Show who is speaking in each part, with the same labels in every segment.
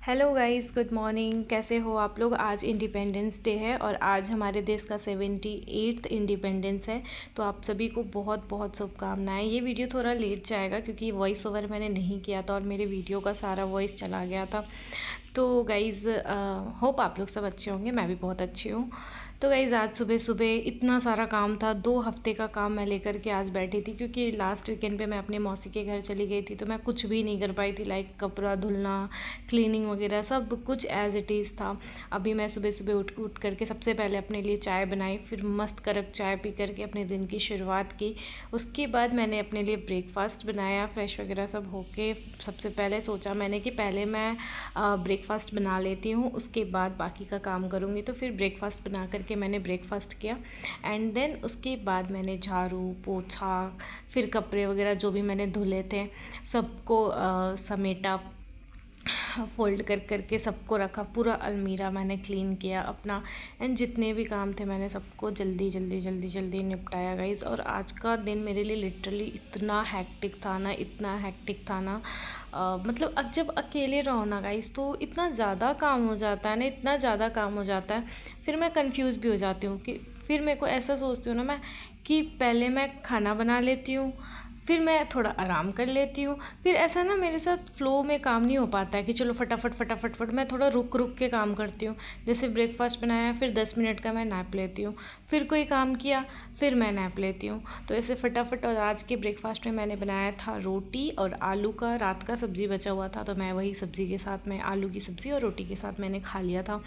Speaker 1: Hello guys, good morning. कैसे हो आप लोग। आज इंडिपेंडेंस डे है और आज हमारे देश का 78th इंडिपेंडेंस है। तो आप सभी को बहुत बहुत शुभकामनाएं। ये वीडियो थोड़ा लेट जाएगा क्योंकि वॉइस ओवर मैंने नहीं किया था और मेरे वीडियो का सारा वॉइस चला गया था। तो गाइज़ होप आप लोग सब अच्छे होंगे, मैं भी बहुत अच्छी हूँ। तो गाइज़ आज सुबह सुबह इतना सारा काम था, 2 हफ्ते का काम मैं लेकर के आज बैठी थी क्योंकि लास्ट वीकेंड पे मैं अपने मौसी के घर चली गई थी। तो मैं कुछ भी नहीं कर पाई थी, लाइक कपड़ा धुलना, क्लीनिंग वगैरह सब कुछ एज़ इट इज़ था। अभी मैं सुबह सुबह उठ करके सबसे पहले अपने लिए चाय बनाई, फिर मस्त कड़क चाय पी करके अपने दिन की शुरुआत की। उसके बाद मैंने अपने लिए ब्रेकफास्ट बनाया, फ्रेश वगैरह सब होके सबसे पहले सोचा मैंने कि पहले मैं ब्रेकफास्ट बना लेती हूँ, उसके बाद बाकी का काम करूँगी। तो फिर ब्रेकफास्ट बना करके मैंने ब्रेकफास्ट किया एंड देन उसके बाद मैंने झाड़ू पोछा, फिर कपड़े वगैरह जो भी मैंने धुले थे सबको समेटा, फोल्ड कर करके सबको रखा। पूरा अलमीरा मैंने क्लीन किया अपना एंड जितने भी काम थे मैंने सबको जल्दी जल्दी जल्दी जल्दी निपटाया गाइस। और आज का दिन मेरे लिए लिटरली इतना हैक्टिक था ना, इतना हैक्टिक था ना। मतलब अब जब अकेले रहो ना गाइस तो इतना ज़्यादा काम हो जाता है ना, इतना ज़्यादा काम हो जाता है। फिर मैं कंफ्यूज भी हो जाती हूँ कि फिर मेरे को ऐसा सोचती हूँ ना मैं कि पहले मैं खाना बना लेती हूँ, फिर मैं थोड़ा आराम कर लेती हूँ। फिर ऐसा ना मेरे साथ फ़्लो में काम नहीं हो पाता है कि चलो फटाफट फटाफट फट, मैं थोड़ा रुक रुक के काम करती हूँ। जैसे ब्रेकफास्ट बनाया, फिर 10 मिनट का मैं नैप लेती हूँ, फिर कोई काम किया, फिर मैं नैप लेती हूँ। तो ऐसे फटाफट। और आज के ब्रेकफास्ट में मैंने बनाया था रोटी और आलू का, रात का सब्ज़ी बचा हुआ था तो मैं वही सब्ज़ी के साथ में आलू की सब्ज़ी और रोटी के साथ मैंने खा लिया था।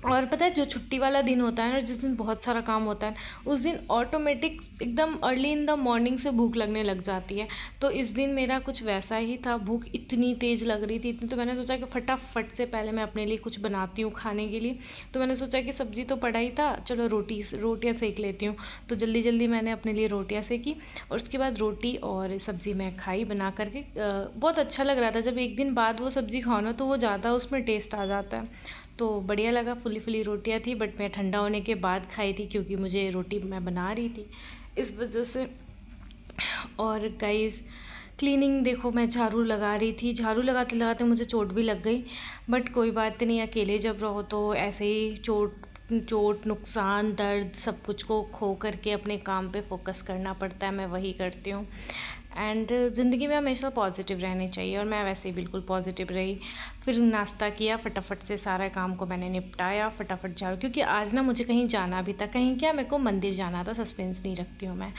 Speaker 1: और पता है जो छुट्टी वाला दिन होता है ना, जिस दिन बहुत सारा काम होता है, उस दिन ऑटोमेटिक एकदम अर्ली इन द मॉर्निंग से भूख लगने लग जाती है। तो इस दिन मेरा कुछ वैसा ही था, भूख इतनी तेज़ लग रही थी इतनी। तो मैंने सोचा कि फटाफट से पहले मैं अपने लिए कुछ बनाती हूँ खाने के लिए। तो मैंने सोचा कि सब्ज़ी तो पड़ा ही था, चलो रोटियाँ सेक लेती हूँ। तो जल्दी जल्दी मैंने अपने लिए रोटियाँ सेकी और उसके बाद रोटी और सब्ज़ी मैं खाई बना करके। बहुत अच्छा लग रहा था। जब एक दिन बाद वो सब्ज़ी खाओ ना तो वो ज़्यादा उसमें टेस्ट आ जाता है। तो बढ़िया लगा, फुली फुली रोटियाँ थी बट मैं ठंडा होने के बाद खाई थी क्योंकि मुझे रोटी मैं बना रही थी इस वजह से। और गाइस क्लीनिंग देखो, मैं झाड़ू लगा रही थी, झाड़ू लगाते लगाते मुझे चोट भी लग गई। बट कोई बात नहीं, अकेले जब रहो तो ऐसे ही चोट चोट नुकसान दर्द सब कुछ को खो करके अपने काम पे फोकस करना पड़ता है। मैं वही करती हूँ एंड ज़िंदगी में हमेशा पॉजिटिव रहनी चाहिए और मैं वैसे ही बिल्कुल पॉजिटिव रही। फिर नाश्ता किया, फटाफट से सारा काम को मैंने निपटाया, फटाफट झाड़ू, क्योंकि आज ना मुझे कहीं जाना भी था। कहीं क्या, मेरे को मंदिर जाना था, सस्पेंस नहीं रखती हूँ मैं।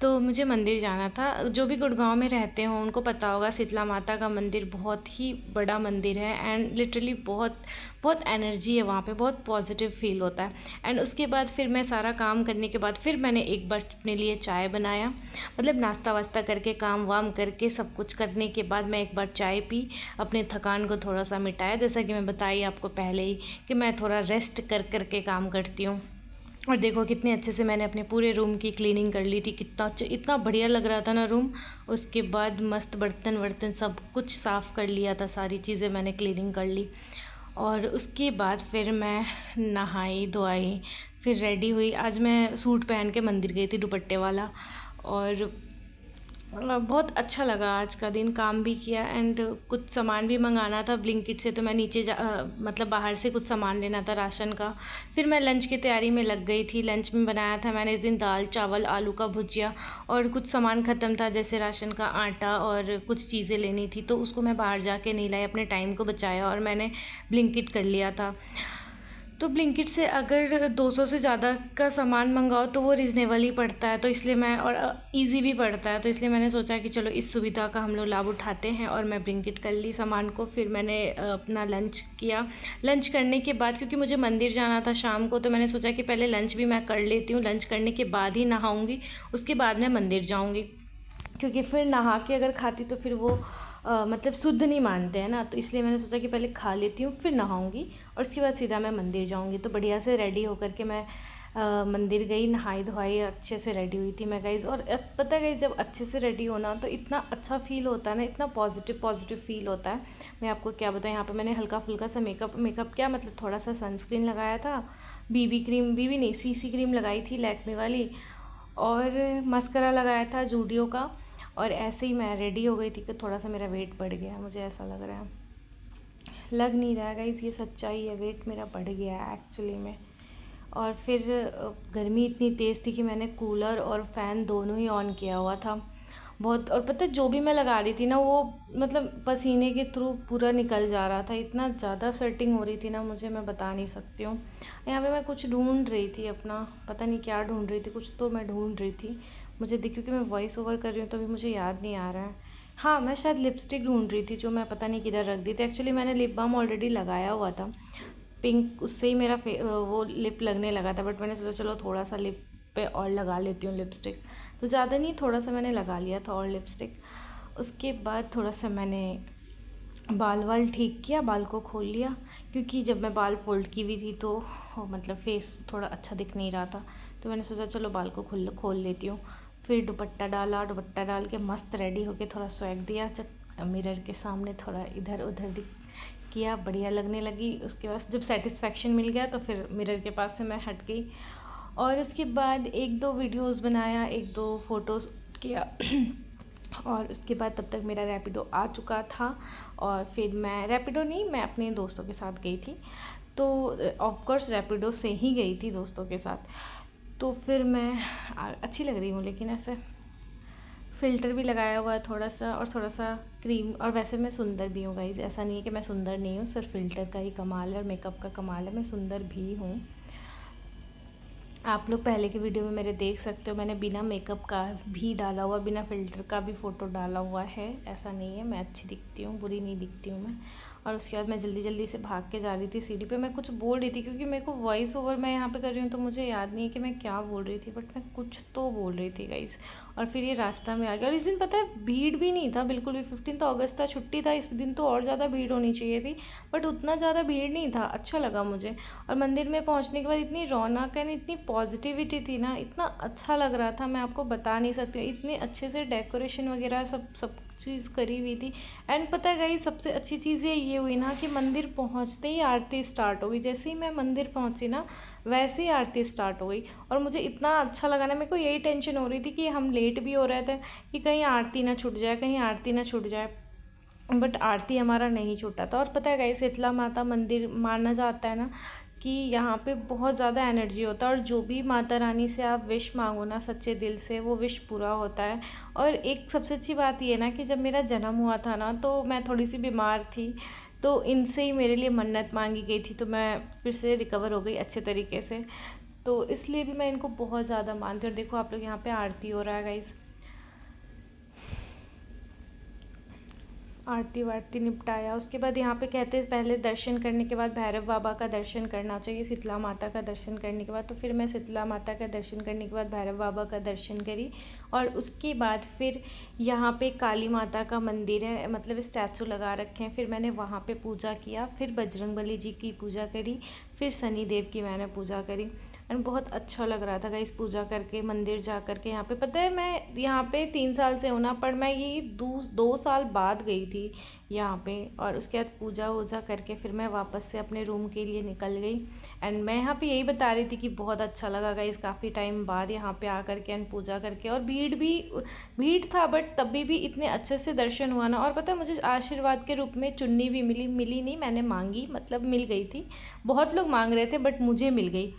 Speaker 1: तो मुझे मंदिर जाना था। जो भी गुड़गांव में रहते हो उनको पता होगा, शीतला माता का मंदिर बहुत ही बड़ा मंदिर है एंड लिटरली बहुत बहुत एनर्जी है वहाँ पे, बहुत पॉजिटिव फील होता है। एंड उसके बाद फिर मैं सारा काम करने के बाद फिर मैंने एक बार अपने लिए चाय बनाया, मतलब नाश्ता वास्ता करके काम वाम करके सब कुछ करने के बाद मैं एक बार चाय पी, अपने थकान को थोड़ा सा मिटाया। जैसा कि मैं बताई आपको पहले ही कि मैं थोड़ा रेस्ट कर करके काम करती हूँ। और देखो कितने अच्छे से मैंने अपने पूरे रूम की क्लीनिंग कर ली थी, कितना अच्छा, इतना बढ़िया लग रहा था ना रूम। उसके बाद मस्त बर्तन वर्तन सब कुछ साफ़ कर लिया था, सारी चीज़ें मैंने क्लीनिंग कर ली। और उसके बाद फिर मैं नहाई धोई, फिर रेडी हुई। आज मैं सूट पहन के मंदिर गई थी, दुपट्टे वाला। और बहुत अच्छा लगा आज का दिन, काम भी किया एंड कुछ सामान भी मंगाना था ब्लिंकिट से। तो मैं नीचे मतलब बाहर से कुछ सामान लेना था राशन का। फिर मैं लंच की तैयारी में लग गई थी। लंच में बनाया था मैंने इस दिन दाल चावल आलू का भुजिया, और कुछ सामान ख़त्म था जैसे राशन का आटा और कुछ चीज़ें लेनी थी तो उसको मैं बाहर जाके नहीं लाई, अपने टाइम को बचाया और मैंने ब्लिंकिट कर लिया था। तो ब्लिंकिट से अगर 200 से ज़्यादा का सामान मंगाओ तो वो रीज़नेबल ही पड़ता है, तो इसलिए मैं, और इजी भी पड़ता है, तो इसलिए मैंने सोचा कि चलो इस सुविधा का हम लोग लाभ उठाते हैं और मैं ब्लिंकिट कर ली सामान को। फिर मैंने अपना लंच किया। लंच करने के बाद क्योंकि मुझे मंदिर जाना था शाम को, तो मैंने सोचा कि पहले लंच भी मैं कर लेती हूँ, लंच करने के बाद ही नहाऊँगी, उसके बाद मैं मंदिर जाऊँगी। क्योंकि फिर नहा के अगर खाती तो फिर वो मतलब शुद्ध नहीं मानते हैं ना, तो इसलिए मैंने सोचा कि पहले खा लेती हूँ फिर नहाऊंगी और उसके बाद सीधा मैं मंदिर जाऊंगी। तो बढ़िया से रेडी होकर के मैं मंदिर गई, नहाई धोई अच्छे से रेडी हुई थी मैं गाइज़। और पता है गाइज़, जब अच्छे से रेडी होना तो इतना अच्छा फील होता है ना, इतना पॉजिटिव पॉजिटिव फील होता है। मैं आपको क्या बताऊँ, यहाँ पे मैंने हल्का फुल्का सा मेकअप क्या मतलब थोड़ा सा सनस्क्रीन लगाया था, बीबी क्रीम, बीबी नहीं सीसी क्रीम लगाई थी लैक्मे वाली, और मस्करा लगाया था जूडियो का। और ऐसे ही मैं रेडी हो गई थी कि थोड़ा सा मेरा वेट बढ़ गया, मुझे ऐसा लग रहा है। लग नहीं रहा है गाइस, ये सच्चाई है, वेट मेरा बढ़ गया है एक्चुअली में। और फिर गर्मी इतनी तेज़ थी कि मैंने कूलर और फ़ैन दोनों ही ऑन किया हुआ था बहुत। और पता है जो भी मैं लगा रही थी ना वो मतलब पसीने के थ्रू पूरा निकल जा रहा था, इतना ज़्यादा स्वेटिंग हो रही थी ना मुझे, मैं बता नहीं सकती हूँ। यहाँ पे मैं कुछ ढूंढ रही थी अपना, पता नहीं क्या ढूंढ रही थी, कुछ तो मैं ढूंढ रही थी, मुझे दिख, क्योंकि मैं वॉइस ओवर कर रही हूँ तो अभी मुझे याद नहीं आ रहा है। हाँ, मैं शायद लिपस्टिक ढूंढ रही थी जो मैं पता नहीं किधर रख दी थी। एक्चुअली मैंने लिप बाम ऑलरेडी लगाया हुआ था पिंक, उससे ही मेरा वो लिप लगने लगा था, बट मैंने सोचा चलो थोड़ा सा लिप पे और लगा लेती हूँ लिपस्टिक। तो ज़्यादा नहीं, थोड़ा सा मैंने लगा लिया था और लिपस्टिक। उसके बाद थोड़ा सा मैंने बाल वाल ठीक किया, बाल को खोल लिया, क्योंकि जब मैं बाल फोल्ड की हुई थी तो मतलब फेस थोड़ा अच्छा दिख नहीं रहा था, तो मैंने सोचा चलो बाल को खोल लेती हूँ। फिर दुपट्टा डाला, दुपट्टा डाल के मस्त रेडी होके थोड़ा स्वैग दिया, जब मिरर के सामने थोड़ा इधर उधर किया, बढ़िया लगने लगी। उसके बाद जब सेटिस्फेक्शन मिल गया तो फिर मिरर के पास से मैं हट गई, और उसके बाद एक दो वीडियोस बनाया, एक दो फ़ोटोज़ किया और उसके बाद तब तक मेरा रैपिडो आ चुका था। और फिर मैं रैपिडो नहीं, मैं अपने दोस्तों के साथ गई थी, तो ऑफ कोर्स रैपिडो से ही गई थी दोस्तों के साथ। तो फिर मैं अच्छी लग रही हूँ, लेकिन ऐसे फ़िल्टर भी लगाया हुआ है थोड़ा सा, और थोड़ा सा क्रीम, और वैसे मैं सुंदर भी हूँ गाइज़, ऐसा नहीं है कि मैं सुंदर नहीं हूँ, सिर्फ फ़िल्टर का ही कमाल है और मेकअप का कमाल है, मैं सुंदर भी हूँ। आप लोग पहले की वीडियो में मेरे देख सकते हो, मैंने बिना मेकअप का भी डाला हुआ, बिना फ़िल्टर का भी फ़ोटो डाला हुआ है, ऐसा नहीं है, मैं अच्छी दिखती हूँ, बुरी नहीं दिखती हूँ मैं। और उसके बाद मैं जल्दी जल्दी से भाग के जा रही थी सीढ़ी पे, मैं कुछ बोल रही थी, क्योंकि मेरे को वॉइस ओवर मैं यहाँ पे कर रही हूँ तो मुझे याद नहीं है कि मैं क्या बोल रही थी, बट मैं कुछ तो बोल रही थी गाइस। और फिर ये रास्ता में आ गया, और इस दिन पता है भीड़ भी नहीं था बिल्कुल भी, 15 अगस्त था, छुट्टी था, इस दिन तो और ज़्यादा भीड़ होनी चाहिए थी, बट उतना ज़्यादा भीड़ नहीं था, अच्छा लगा मुझे। और मंदिर में पहुँचने के बाद इतनी रौनक है, इतनी पॉजिटिविटी थी ना, इतना अच्छा लग रहा था, मैं आपको बता नहीं सकती हूँ, इतने अच्छे से डेकोरेशन वगैरह सब चीज़ करी हुई थी। एंड पता है गाइस, सबसे अच्छी चीज़ ये हुई ना कि मंदिर पहुंचते ही आरती स्टार्ट हो गई, जैसे ही मैं मंदिर पहुंची ना वैसे ही आरती स्टार्ट हो गई, और मुझे इतना अच्छा लगा ना, मेरे को यही टेंशन हो रही थी कि हम लेट भी हो रहे थे कि कहीं आरती ना छूट जाए, कहीं आरती ना छूट जाए, बट आरती हमारा नहीं छूटा था। और पता है गाइस, शीतला माता मंदिर माना जाता है ना कि यहाँ पे बहुत ज़्यादा एनर्जी होता है, और जो भी माता रानी से आप विश मांगो ना सच्चे दिल से, वो विश पूरा होता है। और एक सबसे अच्छी बात ये ना कि जब मेरा जन्म हुआ था ना तो मैं थोड़ी सी बीमार थी, तो इनसे ही मेरे लिए मन्नत मांगी गई थी, तो मैं फिर से रिकवर हो गई अच्छे तरीके से, तो इसलिए भी मैं इनको बहुत ज़्यादा मानती हूँ। और देखो आप लोग, यहाँ पे आरती हो रहा है गाइस, आरती वारती निपटाया। उसके बाद यहाँ पे कहते हैं पहले दर्शन करने के बाद भैरव बाबा का दर्शन करना चाहिए, शीतला माता का दर्शन करने के बाद, तो फिर मैं शीतला माता का दर्शन करने के बाद भैरव बाबा का दर्शन करी। और उसके बाद फिर यहाँ पे काली माता का मंदिर है, मतलब स्टैचू लगा रखे हैं, फिर मैंने वहाँ पे पूजा किया, फिर बजरंगबली जी की पूजा करी, फिर शनि देव की मैंने पूजा करी। एंड बहुत अच्छा लग रहा था गाइस पूजा करके, मंदिर जा कर के। यहाँ पे पता है मैं यहाँ पे 3 साल से हूँ ना, पर मैं ये 2 साल बाद गई थी यहाँ पे, और उसके बाद पूजा वूजा करके फिर मैं वापस से अपने रूम के लिए निकल गई। एंड मैं यहाँ पे यही बता रही थी कि बहुत अच्छा लगा गाइस काफ़ी टाइम बाद यहाँ पे आकर के एंड पूजा करके, और भीड़ था, बट तभी भी इतने अच्छे से दर्शन हुआ ना। और पता है मुझे आशीर्वाद के रूप में चुन्नी भी मिली नहीं, मैंने मांगी, मतलब मिल गई थी, बहुत लोग मांग रहे थे बट मुझे मिल गई,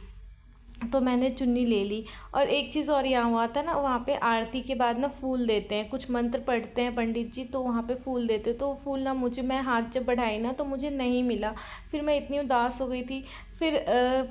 Speaker 1: तो मैंने चुन्नी ले ली। और एक चीज़ और यहाँ हुआ था ना, वहाँ पे आरती के बाद ना फूल देते हैं, कुछ मंत्र पढ़ते हैं पंडित जी, तो वहाँ पे फूल देते, तो फूल ना मुझे, मैं हाथ जब बढ़ाई ना तो मुझे नहीं मिला, फिर मैं इतनी उदास हो गई थी। फिर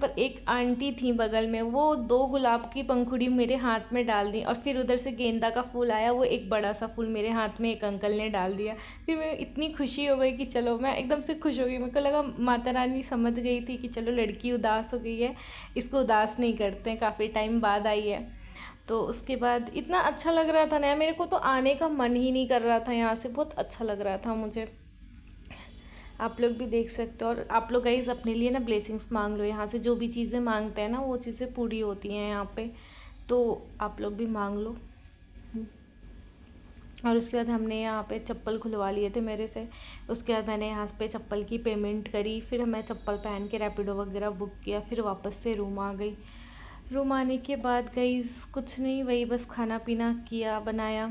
Speaker 1: पर एक आंटी थी बगल में, वो 2 गुलाब की पंखुड़ी मेरे हाथ में डाल दी, और फिर उधर से गेंदा का फूल आया, वो एक बड़ा सा फूल मेरे हाथ में एक अंकल ने डाल दिया। फिर मैं इतनी खुशी हो गई कि चलो, मैं एकदम से खुश हो गई, मेरे को लगा माता रानी समझ गई थी कि चलो लड़की उदास हो गई है, इसको उदास नहीं करते हैं, काफ़ी टाइम बाद आई है। तो उसके बाद इतना अच्छा लग रहा था ना, मेरे को तो आने का मन ही नहीं कर रहा था यहाँ से, बहुत अच्छा लग रहा था मुझे। आप लोग भी देख सकते हो, और आप लोग गाइस अपने लिए ना ब्लेसिंग्स मांग लो, यहाँ से जो भी चीज़ें मांगते हैं ना वो चीज़ें पूरी होती हैं यहाँ पे, तो आप लोग भी मांग लो। और उसके बाद हमने यहाँ पे चप्पल खुलवा लिए थे मेरे से, उसके बाद मैंने यहाँ पे चप्पल की पेमेंट करी, फिर मैं चप्पल पहन के रैपिडो वगैरह बुक किया, फिर वापस से रूम आ गई। रूम आने के बाद गाइस कुछ नहीं, वही बस खाना पीना किया, बनाया,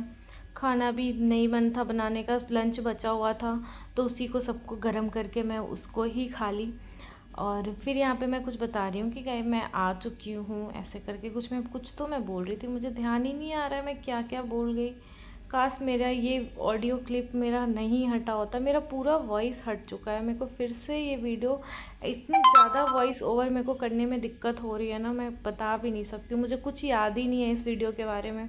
Speaker 1: खाना भी नहीं मन था बनाने का, लंच बचा हुआ था तो उसी को सबको गरम करके मैं उसको ही खा ली। और फिर यहाँ पे मैं कुछ बता रही हूँ कि गाय मैं आ चुकी हूँ, ऐसे करके कुछ तो मैं बोल रही थी, मुझे ध्यान ही नहीं आ रहा है मैं क्या क्या बोल गई। काश मेरा ये ऑडियो क्लिप मेरा नहीं हटा होता, मेरा पूरा वॉइस हट चुका है। मेरे को फिर से ये वीडियो इतनी ज़्यादा वॉइस ओवर मेरे को करने में दिक्कत हो रही है ना, मैं बता भी नहीं सकती हूँ, मुझे कुछ याद ही नहीं है इस वीडियो के बारे में।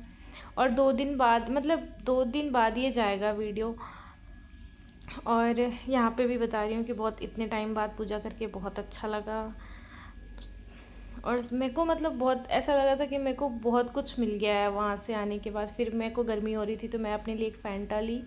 Speaker 1: और 2 दिन बाद, मतलब 2 दिन बाद ये जाएगा वीडियो। और यहाँ पे भी बता रही हूँ कि बहुत इतने टाइम बाद पूजा करके बहुत अच्छा लगा। और मेरे को मतलब बहुत ऐसा लगा था कि मेरे को बहुत कुछ मिल गया है वहाँ से आने के बाद। फिर मेरे को गर्मी हो रही थी तो मैं अपने लिए एक फ़ैंटा ली।